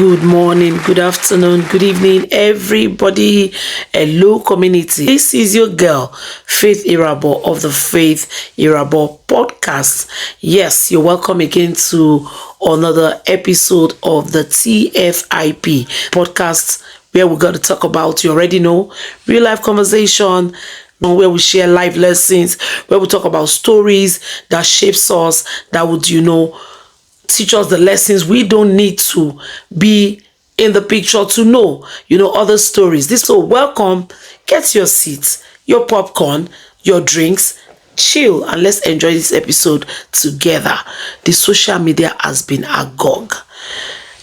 Good morning, good afternoon, good evening, everybody. Hello, community. This is your girl, Faith Irabo of the Faith Irabo podcast. Yes, you're welcome again to another episode of the TFIP podcast, where we're going to talk about, you already know, real life conversation, where we share life lessons, where we talk about stories that shapes us, that would, teach us the lessons. We don't need to be in the picture to know, other stories. So welcome, get your seats, your popcorn, your drinks, chill, and let's enjoy this episode together. The social media has been agog.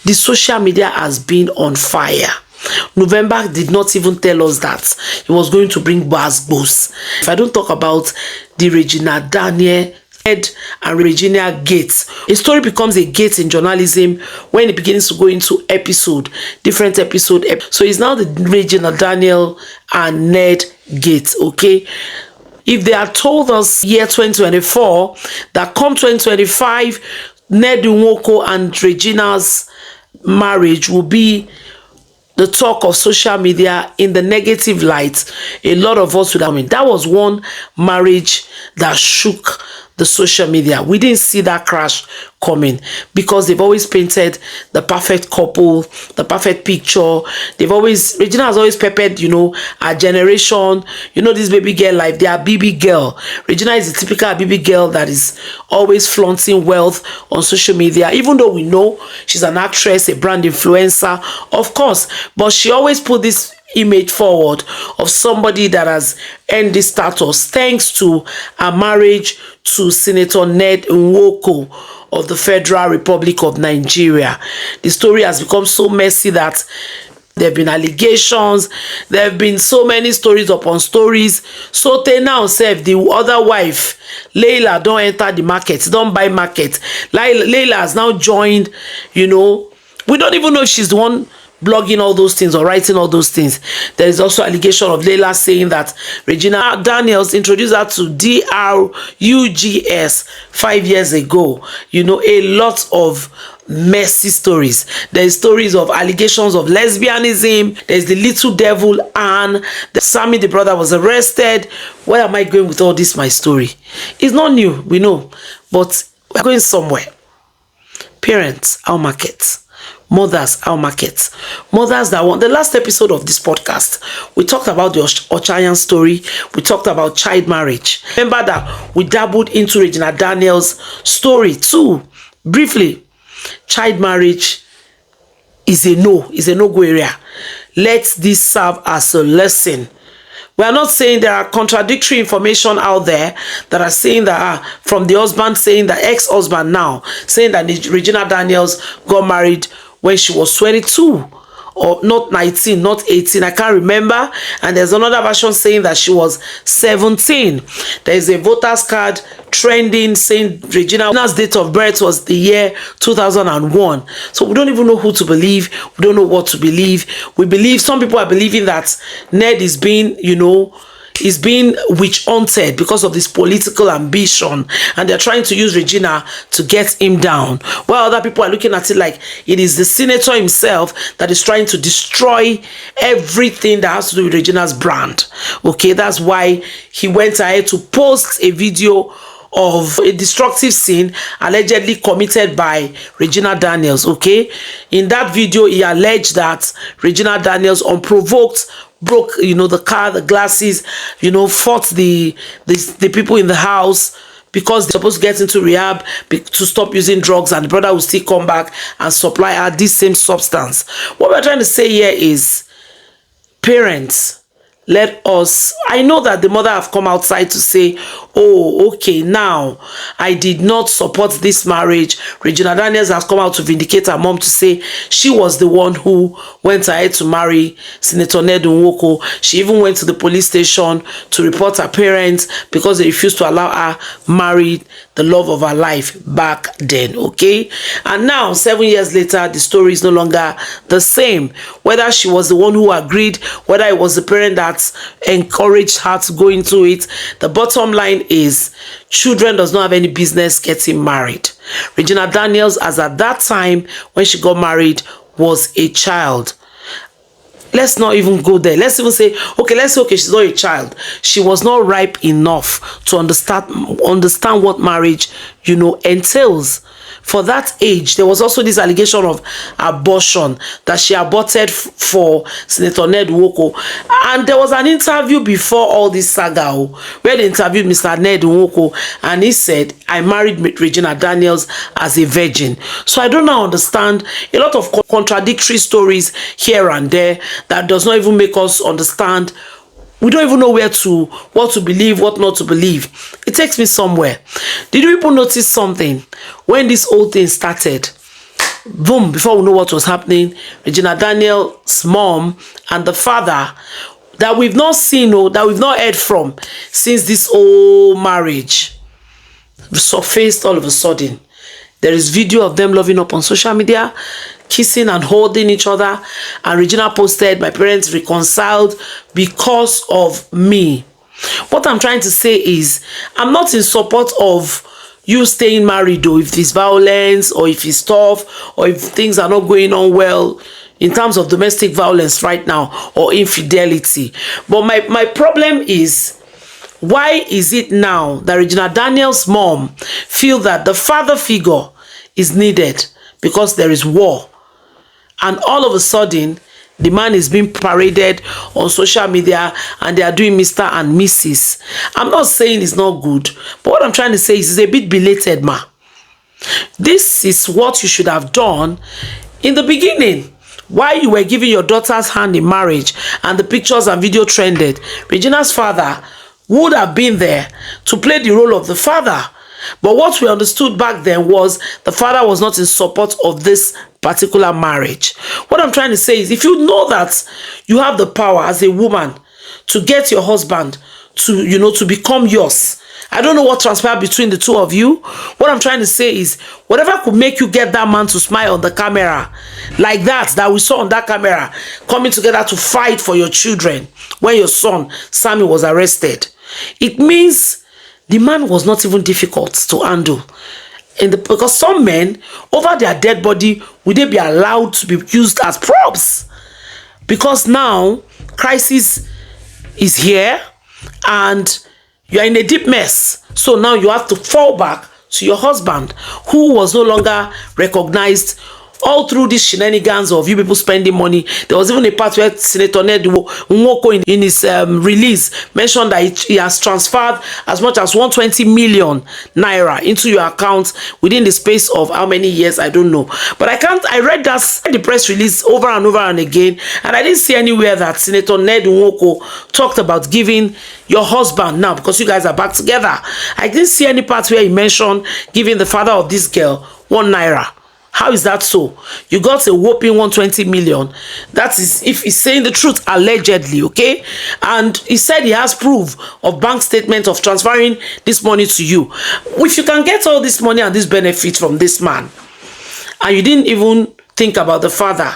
The social media has been on fire. November did not even tell us that it was going to bring buzz. If I don't talk about the Regina Daniel and Regina gate, a story becomes a gate in journalism when it begins to go into different episode. So it's now the Regina Daniel and Ned gate, okay? If they had told us year 2024 that come 2025, Ned Nwoko and Regina's marriage will be the talk of social media in the negative light, a lot of us would have. That was one marriage that shook the social media. We didn't see that crash coming because they've always painted the perfect couple, the perfect picture. Regina has always peppered, our generation, this baby girl life. They are BB girl. Regina is a typical BB girl that is always flaunting wealth on social media, even though we know she's an actress, a brand influencer, of course, but she always put this image forward of somebody that has earned this status thanks to a marriage to Senator Ned Nwoko of the Federal Republic of Nigeria. The story has become so messy that there have been allegations, there have been so many stories upon stories. So they now say the other wife, Layla, don't enter the market, don't buy market. Layla has now joined, we don't even know if she's the one blogging all those things or writing all those things. There is also allegation of Layla saying that Regina Daniels introduced her to DRUGS 5 years ago. A lot of messy stories. There's stories of allegations of lesbianism. There's the little devil and Sammy the brother was arrested. Where am I going with all this? My story, it's not new, we know, but we're going somewhere. Parents, our market. Mothers, our market. Mothers that want. The last episode of this podcast, we talked about the Ochayan story. We talked about child marriage. Remember that we dabbled into Regina Daniel's story too. Briefly, child marriage is a no-go area. Let this serve as a lesson. We are not saying there are contradictory information out there that are saying that from the husband saying that ex-husband now saying that Regina Daniels got married when she was 22 or not 19, not 18, I can't remember. And there's another version saying that she was 17. There's a voter's card trending saying Regina's date of birth was the year 2001. So we don't even know who to believe. We don't know what to believe. Some people are believing that Ned is being, is being witch hunted because of this political ambition, and they're trying to use Regina to get him down, while other people are looking at it like it is the senator himself that is trying to destroy everything that has to do with Regina's brand. Okay, that's why he went ahead to post a video of a destructive scene allegedly committed by Regina Daniels. Okay, in that video he alleged that Regina Daniels unprovoked broke the car, the glasses, fought the people in the house because they're supposed to get into rehab to stop using drugs, and the brother will still come back and supply her this same substance. What we're trying to say here is, parents, I know that the mother have come outside to say, oh, okay, now I did not support this marriage. Regina Daniels has come out to vindicate her mom to say she was the one who went ahead to marry Senator Ned Nwoko. She even went to the police station to report her parents because they refused to allow her marry the love of her life back then, okay? And now, 7 years later, the story is no longer the same. Whether she was the one who agreed, whether it was the parent that encouraged her to go into it, the bottom line is children does not have any business getting married. Regina Daniels, as at that time when she got married, was a child. Let's not even go there. Let's even say, okay, let's say, okay, she's not a child. She was not ripe enough to understand what marriage, entails. For that age, there was also this allegation of abortion, that she aborted for Senator Nwoko. And there was an interview before all this saga where they interviewed Mr. Nwoko, and he said, I married Regina Daniels as a virgin. So I don't now understand a lot of contradictory stories here and there that does not even make us understand. We don't even know what to believe, what not to believe. It takes me somewhere. Did you people notice something? When this whole thing started, boom, before we know what was happening, Regina Daniels' mom and the father that we've not seen, that we've not heard from since this whole marriage surfaced all of a sudden. There is video of them loving up on social media, kissing and holding each other. And Regina posted, my parents reconciled because of me. What I'm trying to say is, I'm not in support of you staying married, though, if there's violence or if it's tough or if things are not going on well in terms of domestic violence right now or infidelity. But my problem is, why is it now that Regina Daniels' mom feel that the father figure is needed because there is war? And all of a sudden, the man is being paraded on social media and they are doing Mr. and Mrs. I'm not saying it's not good, but what I'm trying to say is it's a bit belated, ma. This is what you should have done in the beginning. While you were giving your daughter's hand in marriage and the pictures and video trended, Regina's father would have been there to play the role of the father. But what we understood back then was the father was not in support of this particular marriage. What I'm trying to say is, if you know that you have the power as a woman to get your husband to become yours, I don't know what transpired between the two of you. What I'm trying to say is, whatever could make you get that man to smile on the camera like that we saw on that camera, coming together to fight for your children when your son Sammy was arrested, it means the man was not even difficult to handle. Because some men, over their dead body, would they be allowed to be used as props? Because now, crisis is here and you're in a deep mess. So now you have to fall back to your husband, who was no longer recognized all through these shenanigans of you people spending money. There was even a part where Senator Nwoko in his release mentioned that he has transferred as much as 120 million naira into your account within the space of how many years, I don't know. But I read the press release over and over and again, and I didn't see anywhere that Senator Nwoko talked about giving your husband now, because you guys are back together. I didn't see any part where he mentioned giving the father of this girl 1 naira. How is that so? You got a whopping 120 million. That is, if he's saying the truth, allegedly, okay? And he said he has proof of bank statement of transferring this money to you. If you can get all this money and this benefit from this man, and you didn't even think about the father,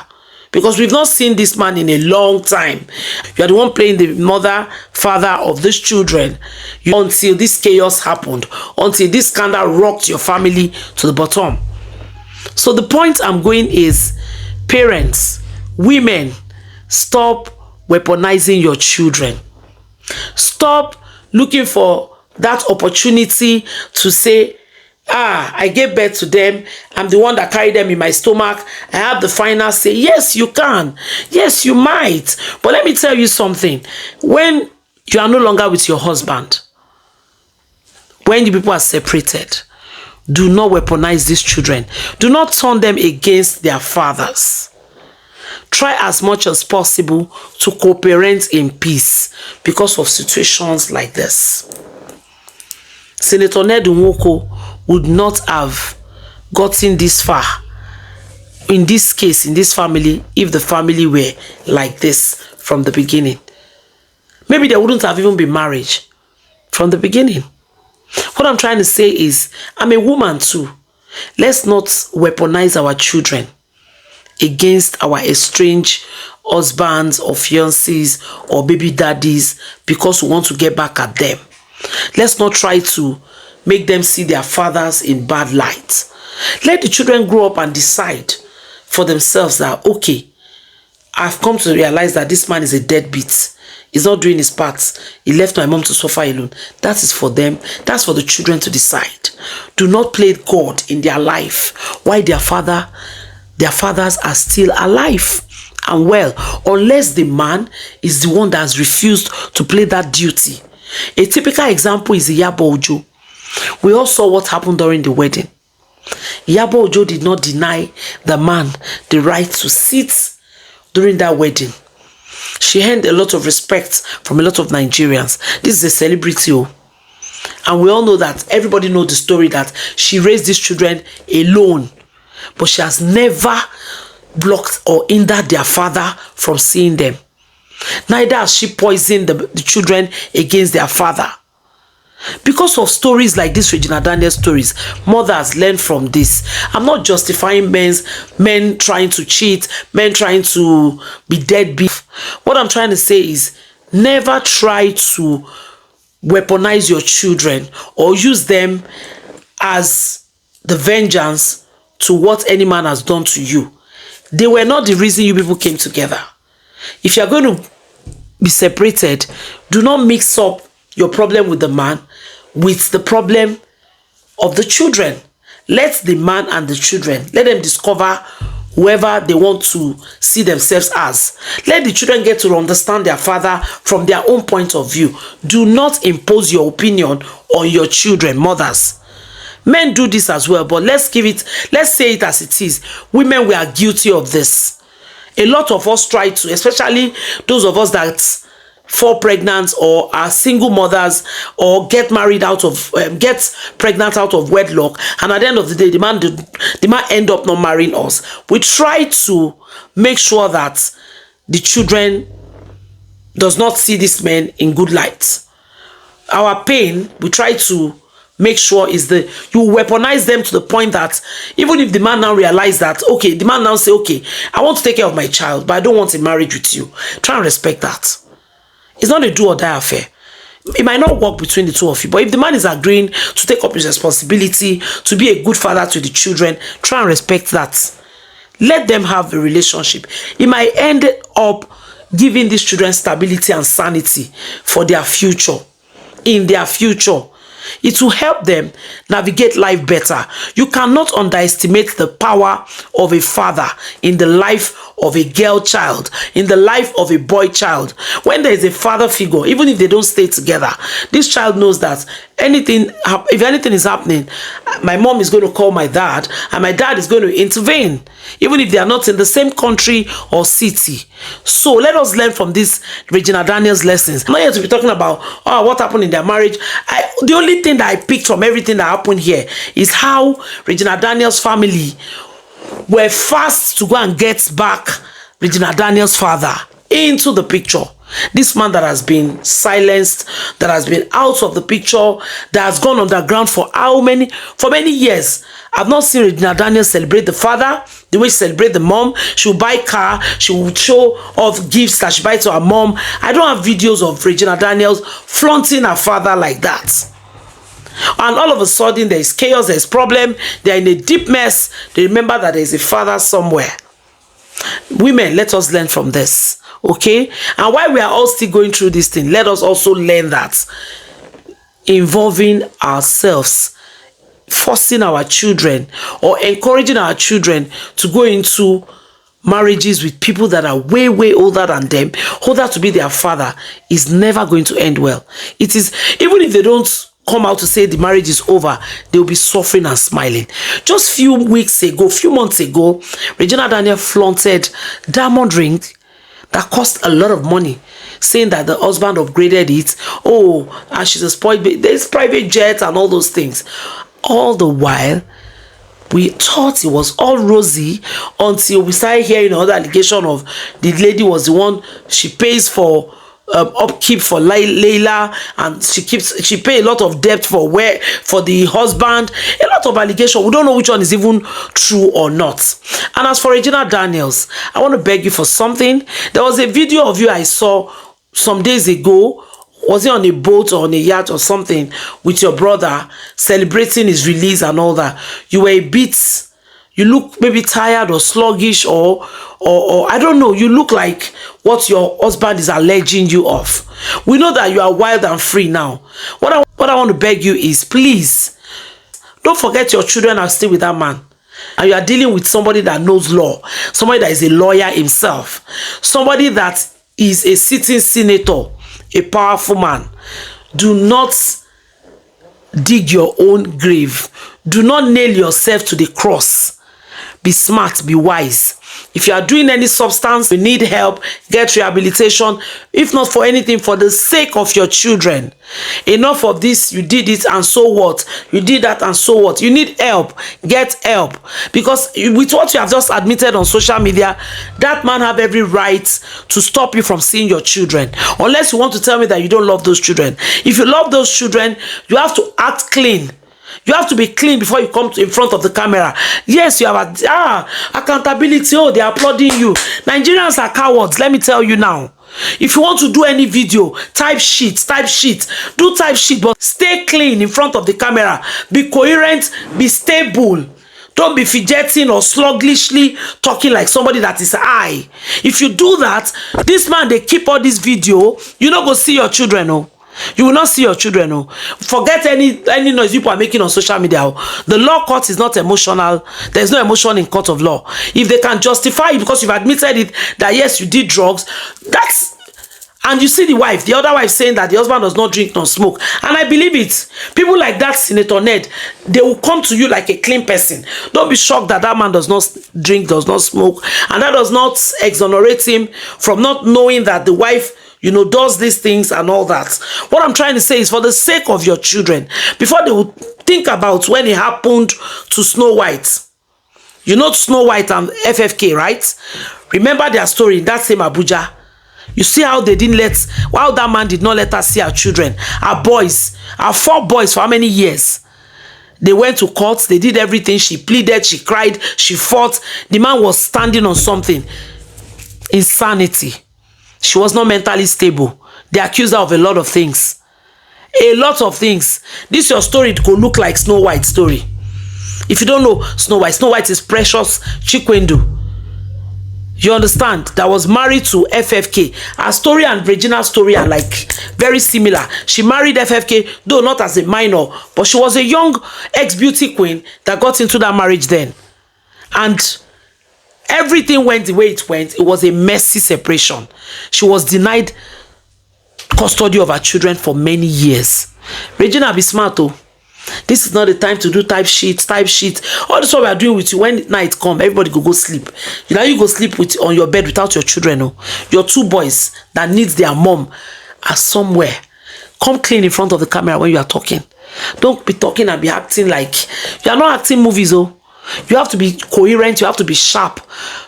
because we've not seen this man in a long time. You are the one playing the mother, father of these children until this chaos happened, until this scandal rocked your family to the bottom. So the point I'm going is, parents, women, stop weaponizing your children. Stop looking for that opportunity to say, I gave birth to them. I'm the one that carried them in my stomach. I have the final say. Yes, you can. Yes, you might. But let me tell you something. When you are no longer with your husband, when you people are separated, do not weaponize these children. Do not turn them against their fathers. Try as much as possible to co-parent in peace because of situations like this. Senator Nwoko would not have gotten this far in this case, in this family, if the family were like this from the beginning. Maybe there wouldn't have even been marriage from the beginning. What I'm trying to say is, I'm a woman too. Let's not weaponize our children against our estranged husbands or fiancés or baby daddies because we want to get back at them. Let's not try to make them see their fathers in bad light. Let the children grow up and decide for themselves that, okay, I've come to realize that this man is a deadbeat. He's not doing his part. He left my mom to suffer alone. That is for them. That's for the children to decide. Do not play God in their life. Why their fathers are still alive and well, unless the man is the one that has refused to play that duty. A typical example is Iyabo Ojo. We all saw what happened during the wedding. Iyabo Ojo did not deny the man the right to sit during that wedding. She earned a lot of respect from a lot of Nigerians. This is a celebrity. And we all know that, everybody knows the story that she raised these children alone. But she has never blocked or hindered their father from seeing them. Neither has she poisoned the children against their father. Because of stories like this, Regina Daniels stories, mothers learn from this. I'm not justifying men trying to cheat, men trying to be deadbeat. What I'm trying to say is, never try to weaponize your children or use them as the vengeance to what any man has done to you. They were not the reason you people came together. If you're going to be separated, do not mix up your problem with the man with the problem of the children. Let the man and the children, let them discover whoever they want to see themselves as. Let the children get to understand their father from their own point of view. Do not impose your opinion on your children, mothers. Men do this as well, but let's say it as it is. Women, we are guilty of this. A lot of us try to, especially those of us that fall pregnant or are single mothers or get pregnant out of wedlock, and at the end of the day the man end up not marrying us. We try to make sure that the children does not see this man in good light. Our pain, we try to make sure is you weaponize them to the point that even if the man now realize that, okay, the man now say, okay, I want to take care of my child, but I don't want a marriage with you. Try and respect that. It's not a do or die affair. It might not work between the two of you, but if the man is agreeing to take up his responsibility, to be a good father to the children, try and respect that. Let them have a relationship. It might end up giving these children stability and sanity for their future. In their future, it will help them navigate life better. You cannot underestimate the power of a father in the life of a girl child, in the life of a boy child. When there is a father figure, even if they don't stay together, this child knows that if anything is happening, my mom is going to call my dad, and my dad is going to intervene, even if they are not in the same country or city. So let us learn from this Regina Daniels lessons. I'm not here to be talking about what happened in their marriage. The only thing that I picked from everything that happened here is how Regina Daniels' family were fast to go and get back Regina Daniels' father into the picture. This man that has been silenced, that has been out of the picture, that has gone underground for many years. I've not seen Regina Daniels celebrate the father the way she celebrate the mom. She will buy car, she will show off gifts that she buy to her mom. I don't have videos of Regina Daniels flaunting her father like that. And all of a sudden there is chaos, there is problem, they are in a deep mess. They remember that there is a father somewhere. Women, let us learn from this. Okay? And while we are all still going through this thing, let us also learn that involving ourselves, forcing our children or encouraging our children to go into marriages with people that are way older than them, older to be their father, is never going to end well. It is, even if they don't come out to say the marriage is over, they'll be suffering and smiling. Just few months ago, Regina Daniel flaunted diamond ring that cost a lot of money, saying that the husband upgraded it. Oh, and she's a spoiled baby. There's private jets and all those things. All the while, we thought it was all rosy until we started hearing another allegation of the lady was the one, she pays for upkeep for Layla, and she pay a lot of debt for the husband. A lot of allegation. We don't know which one is even true or not. And as for Regina Daniels, I want to beg you for something. There was a video of you I saw some days ago. Was it on a boat or on a yacht or something with your brother celebrating his release and all that? You were a bit You look maybe tired or sluggish, or I don't know. You look like what your husband is alleging you of. We know that you are wild and free now. What I want to beg you is, please, don't forget your children are still with that man. And you are dealing with somebody that knows law, somebody that is a lawyer himself, somebody that is a sitting senator, a powerful man. Do not dig your own grave. Do not nail yourself to the cross. Be smart, be wise. If you are doing any substance, you need help, get rehabilitation. If not for anything, for the sake of your children. Enough of this, you did it and so what? You did that and so what? You need help, get help. Because with what you have just admitted on social media, that man have every right to stop you from seeing your children. Unless you want to tell me that you don't love those children. If you love those children, you have to act clean. You have to be clean before you come in front of the camera. Yes, you have accountability. Oh, they are applauding you. Nigerians are cowards. Let me tell you now. If you want to do any video, type shit. Do type shit, but stay clean in front of the camera. Be coherent, be stable. Don't be fidgeting or sluggishly talking like somebody that is high. If you do that, this man, they keep all this video, you not go see your children, oh. You will not see your children. Oh. Forget any noise people are making on social media. Oh. The law court is not emotional. There's no emotion in court of law. If they can justify it because you've admitted it that yes, you did drugs, that's... And you see the wife, the other wife saying that the husband does not drink nor smoke. And I believe it. People like that, Senator Ned, they will come to you like a clean person. Don't be shocked that that man does not drink, does not smoke. And that does not exonerate him from not knowing that the wife, you know, does these things and all that. What I'm trying to say is, for the sake of your children, before they would think about when it happened to Snow White. You know Snow White and FFK, right? Remember their story in that same Abuja. You see how they didn't let, how that man did not let us see our children, our boys, our 4 boys for how many years? They went to court, they did everything. She pleaded, she cried, she fought. The man was standing on something. Insanity. She was not mentally stable. They accused her of a lot of things. A lot of things. This your story, it could look like Snow White's story. If you don't know Snow White is Precious Chikwendo. You understand? That was married to FFK. Her story and Regina's story are like very similar. She married FFK, though not as a minor, but she was a young ex-beauty queen that got into that marriage then. And everything went the way it went. It was a messy separation. She was denied custody of her children for many years. Regina, be smart, oh. This is not the time to do type sheet. All this what we are doing with you. When night come, everybody go sleep. You know, you go sleep on your bed without your children. Oh. Your 2 boys that needs their mom are somewhere. Come clean in front of the camera when you are talking. Don't be talking and be acting like you are not acting movies. Oh. You have to be coherent, you have to be sharp,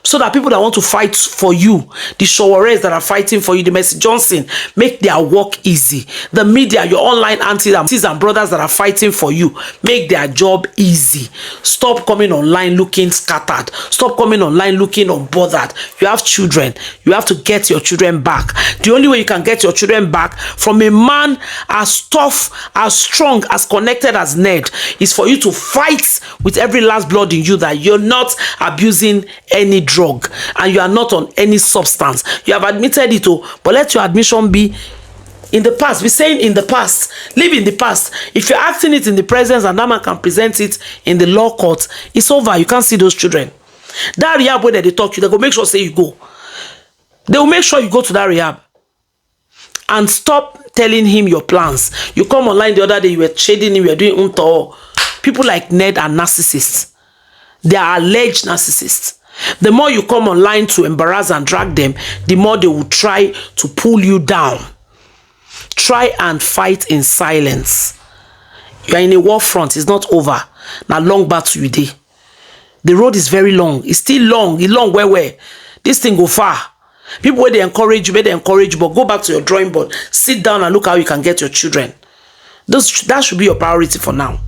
so that people that want to fight for you, the Showores that are fighting for you, the Mercy Johnson, make their work easy. The media, your online aunties and brothers that are fighting for you, make their job easy. Stop coming online looking scattered. Stop coming online looking unbothered. You have children. You have to get your children back. The only way you can get your children back from a man as tough, as strong, as connected as Ned is for you to fight with every last blood in you that you're not abusing any drug and you are not on any substance. You have admitted it, but let your admission be in the past. Be saying in the past. Live in the past. If you're acting it in the presence and that man can present it in the law court, it's over. You can't see those children. That rehab where they talk to you, they go make sure say you go. They will make sure you go to that rehab. And stop telling him your plans. You come online the other day, you were shading him, you were doing unto. People like Ned are narcissists. They are alleged narcissists. The more you come online to embarrass and drag them, the more they will try to pull you down. Try and fight in silence. You are in a war front. It's not over. Now long battle you dey. The road is very long. It's still long. It's long where. This thing go far. People where they encourage you, but go back to your drawing board. Sit down and look how you can get your children. That should be your priority for now.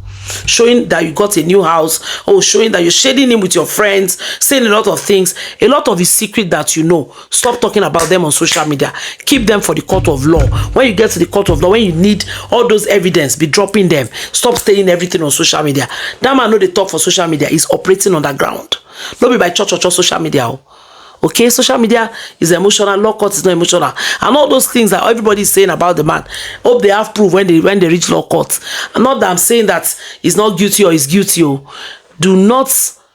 showing that you got a new house, or showing that you're shading him with your friends, saying a lot of things, a lot of his secret that you know. Stop talking about them on social media. Keep them for the court of law. When you get to the court of law, when you need all those evidence, be dropping them. Stop saying everything on social media. That man know they talk for social media is operating underground. Not be by church or social media. Okay, social media is emotional, law court is not emotional, and all those things that everybody is saying about the man, hope they have proof when they reach law court. And not that I'm saying that he's not guilty or he's guilty. Do not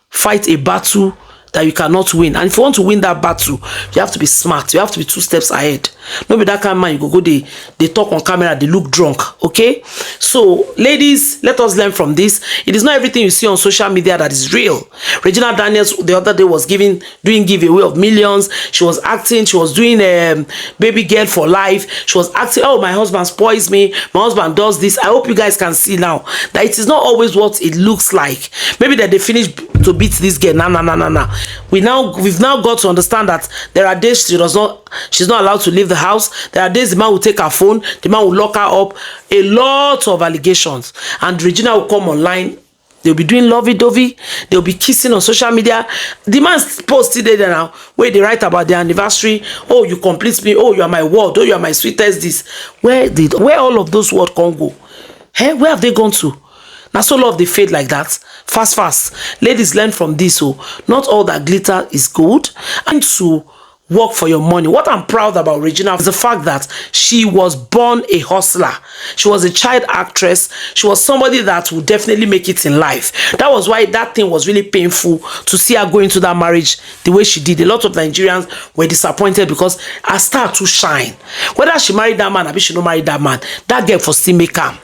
fight a battle that you cannot win. And if you want to win that battle, you have to be smart. You have to be 2 steps ahead. Not be that kind of man you go they talk on camera, they look drunk. Okay, so ladies, let us learn from this. It is not everything you see on social media that is real. Regina Daniels the other day was doing giveaway of millions. She was acting, she was doing baby girl for life. She was acting, oh, my husband spoils me, my husband does this. I hope you guys can see now that it is not always what it looks like. Maybe that they finished to beat this girl. Nah. We've now got to understand that there are days she's not allowed to leave the house. There are days the man will take her phone, the man will lock her up. A lot of allegations, and Regina will come online. They'll be doing lovey-dovey. They'll be kissing on social media. The man's posted there now where they write about their anniversary. Oh, you complete me. Oh, you are my world. Oh, you are my sweetest this. Where all of those words can go? Hey, where have they gone to? Now, so love they fade like that. Fast. Ladies, learn from this. So, not all that glitter is gold. And to work for your money. What I'm proud about Regina is the fact that she was born a hustler. She was a child actress. She was somebody that would definitely make it in life. That was why that thing was really painful to see her go into that marriage the way she did. A lot of Nigerians were disappointed because her star too shine. Whether she married that man or she don't marry that man, that girl for still make her.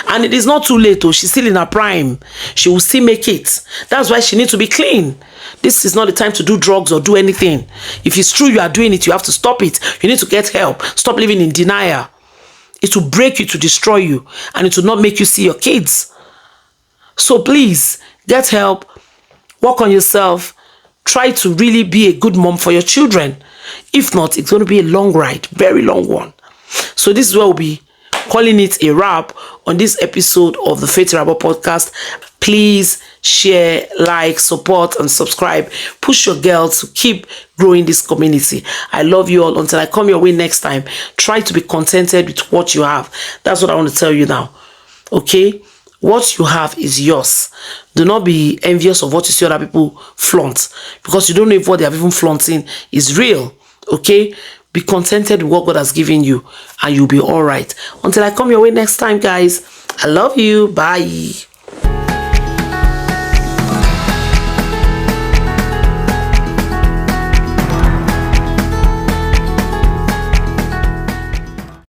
And it is not too late. She's still in her prime. She will still make it. That's why she needs to be clean. This is not the time to do drugs or do anything. If it's true you are doing it, you have to stop it. You need to get help. Stop living in denial. It will break you, to destroy you, and it will not make you see your kids. So please, get help. Work on yourself. Try to really be a good mom for your children. If not, it's going to be a long ride. Very long one. So this is where we'll be calling it a wrap on this episode of the Faith Rabble podcast. Please share, like, support, and subscribe. Push your girl to keep growing this community. I love you all. Until I come your way next time, try to be contented with what you have. That's what I want to tell you now. Okay? What you have is yours. Do not be envious of what you see other people flaunt, because you don't know if what they have even flaunting is real. Okay? Be contented with what God has given you, and you'll be all right. Until I come your way next time, guys. I love you. Bye.